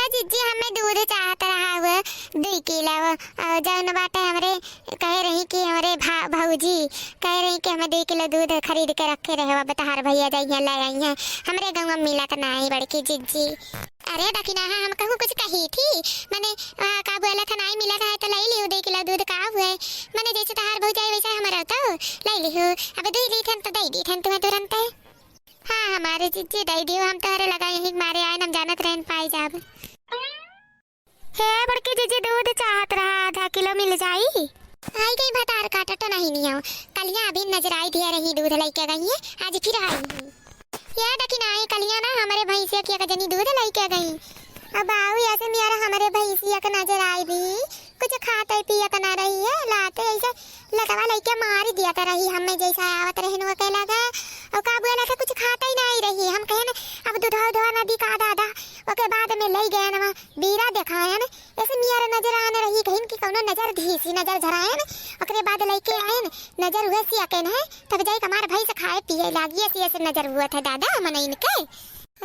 जीजी हमें दूध चाहत रहा हुआ 2 किलो और जौन बाटे हमरे कह रही कि हमरे भौजी कह रही कि हमें 2 किलो दूध खरीद के रखे रहे अब तहार भैया जाइए ले आई हैं हमरे गाँव में मिलत नहीं बड़की जीजी। अरे दखिना हम कहूँ कुछ कही थी मैंने का बोला था नहीं मिला था तो ले लियो 2 किलो दूध का हुए मैंने जैसे तहार भौजा वैसा हमारा तो ले लियो अब दे दी थन तो दे दी थन तुम्हें तुरंत। हाँ हमारे जीजी दे दियो हम तोहरे लगा यही मारे आए हम जानत रहन पाई जाब। हे बड़की जीजी दूध चाहत रहा आधा किलो मिल जाई। आई गई भतार काटा तो नहीं आओ कलिया अभी नजर आई दिया रही दूध लेके गई है आज फिर आई यार डकी ना आई कलिया ना हमारे भैंसिया की जनी दूध लेके गई अब आओ ऐसे मेरा हमारे भैंसिया का नजर आई भी कुछ खाते पिया का ना रही है लाते ऐसे लटवा लेके मार दिया कर रही हमें जैसा आवत रहन वो कहला था और का बोला था कुछ खाता ही नहीं रही हम कहे ना अब दूधा धोआ नदी का दादा ओके बाद में ले गए ना बीरा दिखाया ना ऐसे मेरा नजर आने रही कहीं की कोनो नजर धीसी नजर झराए ना ओकरे बाद लेके आए ना नजर हुए सी अकेन है तब जाई हमार भाई से खाए पिए लागी ऐसे नजर हुआ था दादा मन इनके।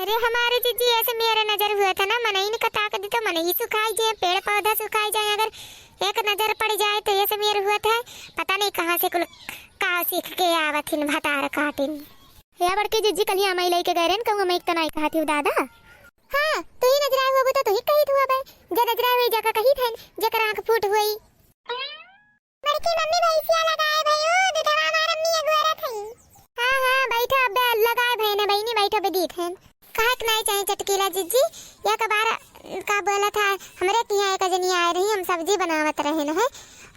अरे हमारे जीजी ऐसे मेरा नजर हुआ था ना मन इनका ताकत तो मन ही सुखाई जाए पेड़ पौधा सुखाई जाए अगर एक नजर पड़ जाए तो ऐसे मेरा हुआ था पता नहीं कहाँ से कुल का सीख के आवथिन भतार काटिन। या बड़की जीजी कल ही हमारी लेके गए रहन कहूँ मैं एक तो नहीं कहा थी दादा। हाँ तू ही नजर आए हुआ तो ही कही हुआ बे जे नजर आए हुई जगह कही थन जकर आंख फूट हुई बड़की मम्मी भैंसिया लगाए भयो दूधवा हमार अम्मी अगवारा थई। हां बैठो अब लगाए भई ने बहिनी बैठो बे दी थन कहत नहीं चाहे चटकीला जीजी या कबार का बोला था हमरे के यहाँ एक जनी आए रही हम सब्जी बनावत रहे न है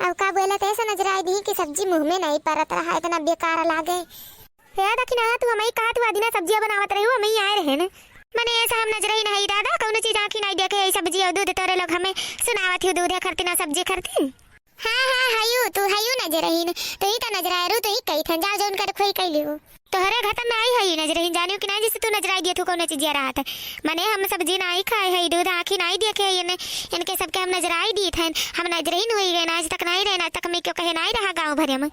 अब का बोला था ऐसा नजर आई दी कि सब्जी मुंह में नहीं परत रहा इतना बेकार लागे। हे दखिना तू हमें कहा तू आदिना सब्जियां बनावत रही हो हमें आए रहे न मने ऐसा हम नजर ही नहीं दादा कौन चीज आंखी नहीं देखे ये सब्जी और दूध तोरे लोग हमें सुनावत हो दूध खरती ना सब्जी खरती। हां हयू तू हयू नजर ही न तो ही तो नजर आए रू तो ही कही थन जाओ जोन कर खोई कई लियो तोहरे घर में आई है नजर ही जानियो कि नहीं जिसे तू नजर आई दिया तू कौन चीज रहा था मने हम सब्जी नहीं खाए है दूध आंखी नहीं देखे है इनके सबके हम नजर आई दी थे हम नजर ही नहीं गए आज तक नहीं रहना तक मैं क्यों कहे नहीं रहा गांव भर में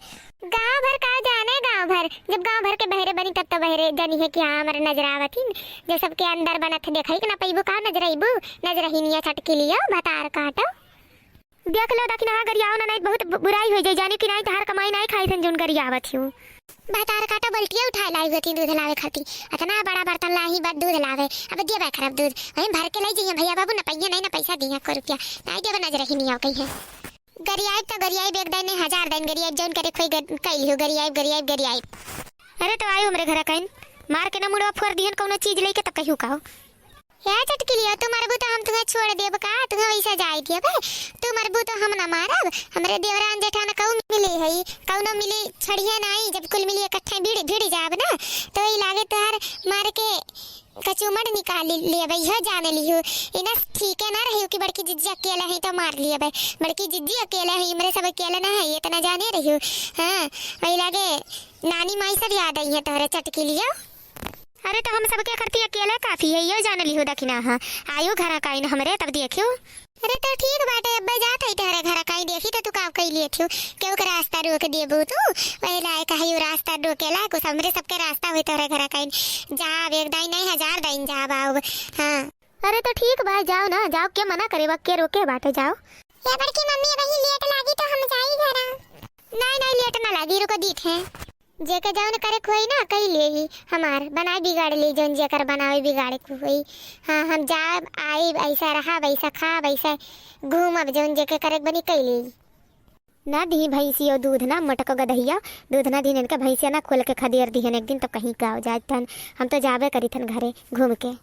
गांव भर का जाने गांव भर जब गांव भर के बहरे बनी तब तो बहरे जानी है कि हाँ हमारे नजर आवती जो सबके अंदर बनत देखई कि ना पैबू का नजर आईबू नजर ही नहीं छटकी लियो भतार काटो देख लो दखिना गरियाओ ना नहीं बहुत बुराई हो जाए जाने कि नहीं तहार कमाई नहीं खाई थन जोन गरियावत हूं भतार काटो बल्टिया उठा लाई होती दूध लावे खाती इतना बड़ा बर्तन लाई बात दूध लावे अब दे बा खराब दूध हम भर के लाई जइए भैया बाबू ना पैया नहीं ना पैसा दिया को रुपया नहीं देव नजर ही नहीं आओ कही है गरियाई तो गरियाई बेग दिन 1000 दिन गरियाई जोन करे खोई कइल हो गरियाई। अरे तो आयो हमरे घर कइन मार के ना मुड़वा फोड़ दिहन कोनो चीज लेके त कहू काओ या चटकी लियो तू मरबू तो हम तुम्हें छोड़ देब का तुम्हें वैसा जाए दिया बे तू मरबू तो हम ना मारब हमरे देवरान जेठान कौन मिले है कौनो मिले छड़िया नहीं जब कुल मिली इकट्ठे भीड़ जाब ना तो ई लागे तोहर मार के कचुमड़ निकाल लिए भाई हो जाने लियो इना ठीक है ना रहियो कि बड़की जिज्जी अकेला है तो मार लिए भाई बड़की जिज्जी अकेला है मेरे सब अकेला ना है ये तो ना जाने रहियो। हां वही लागे नानी माई सब याद आई है तोहरे चटकी लियो। अरे तो हम सबके करती अकेला काफी है ये जान लियो दखिना। हां आयो घर काइन हमरे तब देखियो। अरे तो ठीक बाटे अब जात है तेरे घर काई देखी तो तू का कई लिए थियो केउ के रास्ता रोक देबू तू वही लाए कहियो रास्ता रोकेला को हमरे सबके रास्ता होई तेरे घर काइन जा एक दाई नहीं 1000 दाई जा बाऊ। हां अरे तो ठीक बा जाओ ना जाओ के मना करे के रोके बाटे जाओ ये बड़की मम्मी वही लेट लागी तो हम जाई घर नहीं लेट ना लागी रुको दीख है जेके जौन करे खोई ना कई ले ही हमार बनाए बिगाड़ ले जौन जेकर बनावे बिगाड़े खोई। हाँ हम जाब आई ऐसा रहा वैसा खा वैसा घूम अब जौन जेके करे बनी कई ले ना दी भैंसियो दूध ना मटक गदहिया दूध ना दिन इनका भैंसिया ना खोल के खदेर दी एक दिन तो कहीं गाँव जाए हम तो जाबे करी थन घरे घूम के।